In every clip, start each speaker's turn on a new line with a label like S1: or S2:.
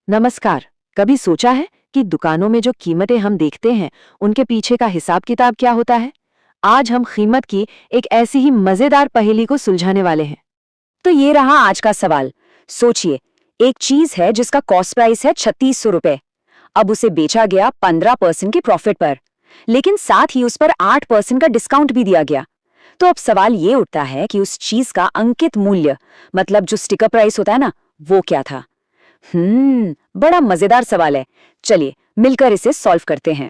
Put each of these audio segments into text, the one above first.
S1: नमस्कार। कभी सोचा है कि दुकानों में जो कीमतें हम देखते हैं उनके पीछे का हिसाब किताब क्या होता है? आज हम कीमत की एक ऐसी ही मजेदार पहेली को सुलझाने वाले हैं।
S2: तो ये रहा आज का सवाल। सोचिए, एक चीज है जिसका कॉस्ट प्राइस है 3600 रुपए। अब उसे बेचा गया 15% के प्रॉफिट पर, लेकिन साथ ही उस पर 8% का डिस्काउंट भी दिया गया। तो अब सवाल ये उठता है कि उस चीज का अंकित मूल्य, मतलब जो स्टिकर प्राइस होता है ना, वो क्या था? बड़ा मजेदार सवाल है। चलिए मिलकर इसे सॉल्व करते हैं।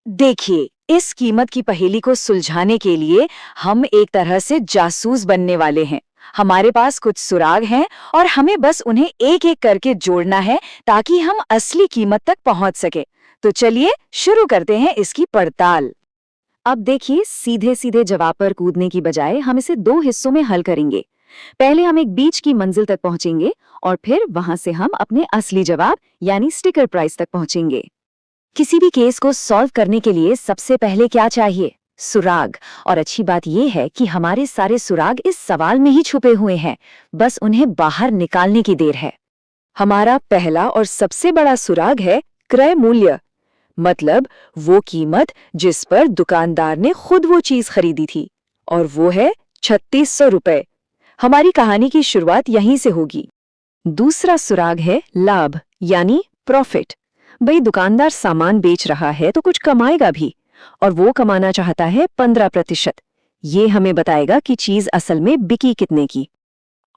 S2: देखिए, इस कीमत की पहेली को सुलझाने के लिए हम एक तरह से जासूस बनने वाले हैं। हमारे पास कुछ सुराग हैं और हमें बस उन्हें एक एक करके जोड़ना है ताकि हम असली कीमत तक पहुंच सके। तो चलिए शुरू करते हैं इसकी पड़ताल। अब देखिए, सीधे सीधे जवाब पर कूदने की बजाय हम इसे दो हिस्सों में हल करेंगे। पहले हम एक बीच की मंजिल तक पहुंचेंगे और फिर वहां से हम अपने असली जवाब यानी स्टिकर प्राइस तक पहुंचेंगे। किसी भी केस को सॉल्व करने के लिए सबसे पहले क्या चाहिए? सुराग। और अच्छी बात यह है कि हमारे सारे सुराग इस सवाल में ही छुपे हुए हैं, बस उन्हें बाहर निकालने की देर है। हमारा पहला और सबसे बड़ा सुराग है क्रय मूल्य, मतलब वो कीमत जिस पर दुकानदार ने खुद वो चीज खरीदी थी, और वो है 3600 रुपए। हमारी कहानी की शुरुआत यहीं से होगी। दूसरा सुराग है लाभ यानी प्रॉफिट। भाई, दुकानदार सामान बेच रहा है तो कुछ कमाएगा भी, और वो कमाना चाहता है 15%। ये हमें बताएगा कि चीज असल में बिकी कितने की।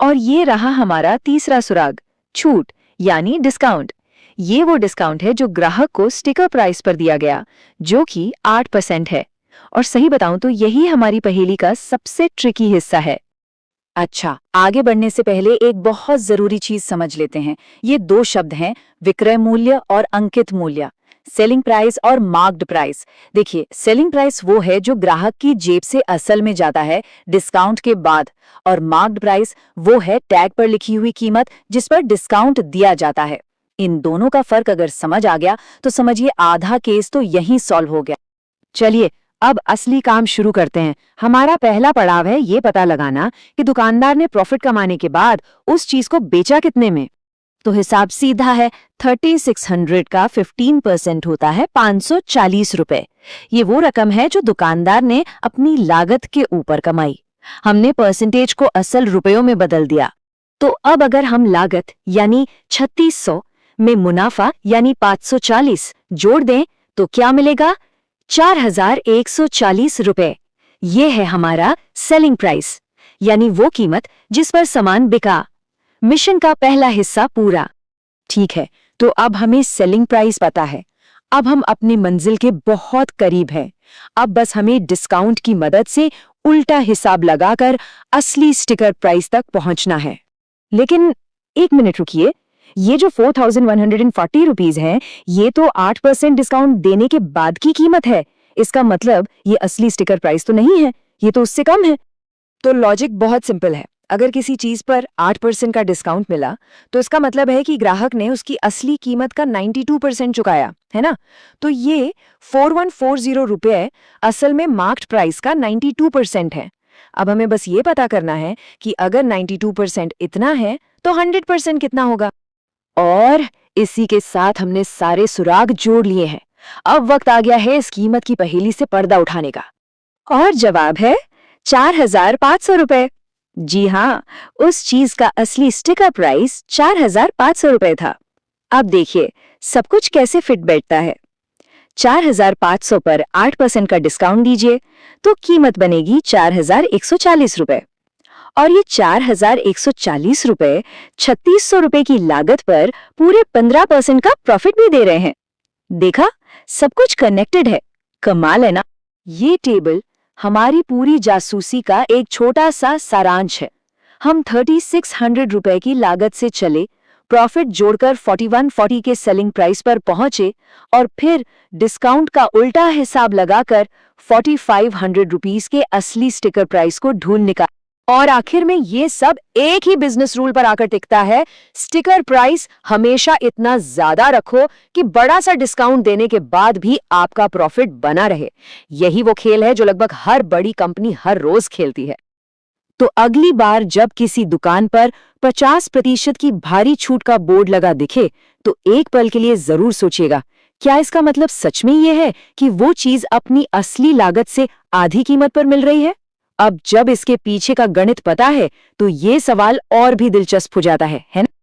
S2: और ये रहा हमारा तीसरा सुराग, छूट यानी डिस्काउंट। ये वो डिस्काउंट है जो ग्राहक को स्टिकर प्राइस पर दिया गया, जो कि 8% है। और सही बताऊं तो यही हमारी पहेली का सबसे ट्रिकी हिस्सा है। अच्छा, आगे बढ़ने से पहले एक बहुत जरूरी चीज समझ लेते हैं। ये दो शब्द हैं, विक्रय मूल्य और अंकित मूल्य, सेलिंग प्राइस और मार्क्ड प्राइस। देखिए, सेलिंग प्राइस वो है जो ग्राहक की जेब से असल में जाता है डिस्काउंट के बाद, और मार्क्ड प्राइस वो है टैग पर लिखी हुई कीमत जिस पर डिस्काउंट दिया जाता है। इन दोनों का फर्क अगर समझ आ गया तो समझिए आधा केस तो यहीं सॉल्व हो गया।
S1: चलिए अब असली काम शुरू करते हैं। हमारा पहला पड़ाव है ये पता लगाना कि दुकानदार ने प्रॉफिट कमाने के बाद उस चीज को बेचा कितने में। तो हिसाब सीधा है, 3600 का 15% होता है 540 रुपए। ये वो रकम है जो दुकानदार ने अपनी लागत के ऊपर कमाई। हमने परसेंटेज को असल रुपयों में बदल दिया। तो अब अगर हम लागत यानी 3600 में मुनाफा यानी 540 जोड़ दें तो क्या मिलेगा? 4140 रुपए। ये है हमारा सेलिंग प्राइस, यानी वो कीमत जिस पर सामान बिका। मिशन का पहला हिस्सा पूरा। ठीक है, तो अब हमें सेलिंग प्राइस पता है। अब हम अपनी मंजिल के बहुत करीब हैं। अब बस हमें डिस्काउंट की मदद से उल्टा हिसाब लगाकर असली स्टिकर प्राइस तक पहुंचना है। लेकिन एक मिनट रुकिए, ये जो 4140 रुपीज है, ये तो 8% डिस्काउंट देने के बाद की कीमत है। इसका मतलब ये असली स्टिकर प्राइस तो नहीं है, ये तो उससे कम है। तो लॉजिक बहुत सिंपल है। अगर किसी चीज पर 8% का डिस्काउंट मिला तो इसका मतलब है कि ग्राहक ने उसकी असली कीमत का 92% चुकाया है ना। तो ये 4140 रुपए असल में मार्क्ड प्राइस का 92% है। अब हमें बस ये पता करना है कि अगर 92% इतना है तो 100% कितना होगा। और इसी के साथ हमने सारे सुराग जोड़ लिए हैं। अब वक्त आ गया है इस कीमत की पहेली से पर्दा उठाने का। और जवाब है 4500 रुपए। जी हाँ, उस चीज का असली स्टिकर प्राइस 4500 रुपए था। अब देखिए सब कुछ कैसे फिट बैठता है। 4500 पर 8% का डिस्काउंट दीजिए तो कीमत बनेगी 4140 रुपए। और ये 4140 रुपए 3600 रुपए की लागत पर पूरे 15% का प्रॉफिट भी दे रहे हैं। देखा, सब कुछ कनेक्टेड है। कमाल है ना। ये टेबल हमारी पूरी जासूसी का एक छोटा सा सारांश है। हम 3600 रुपए की लागत से चले, प्रॉफिट जोड़कर 4140 के सेलिंग प्राइस पर पहुंचे, और फिर डिस्काउंट का उल्टा हिसाब लगाकर 4500 रुपीस के असली स्टिकर प्राइस को ढूंढ निकाला। और आखिर में ये सब एक ही बिजनेस रूल पर आकर टिकता है, स्टिकर प्राइस हमेशा इतना ज्यादा रखो कि बड़ा सा डिस्काउंट देने के बाद भी आपका प्रॉफिट बना रहे। यही वो खेल है जो लगभग हर बड़ी कंपनी हर रोज खेलती है। तो अगली बार जब किसी दुकान पर 50% की भारी छूट का बोर्ड लगा दिखे तो एक पल के लिए जरूर सोचिएगा, क्या इसका मतलब सच में ये है कि वो चीज अपनी असली लागत से आधी कीमत पर मिल रही है? अब जब इसके पीछे का गणित पता है तो ये सवाल और भी दिलचस्प हो जाता है ना?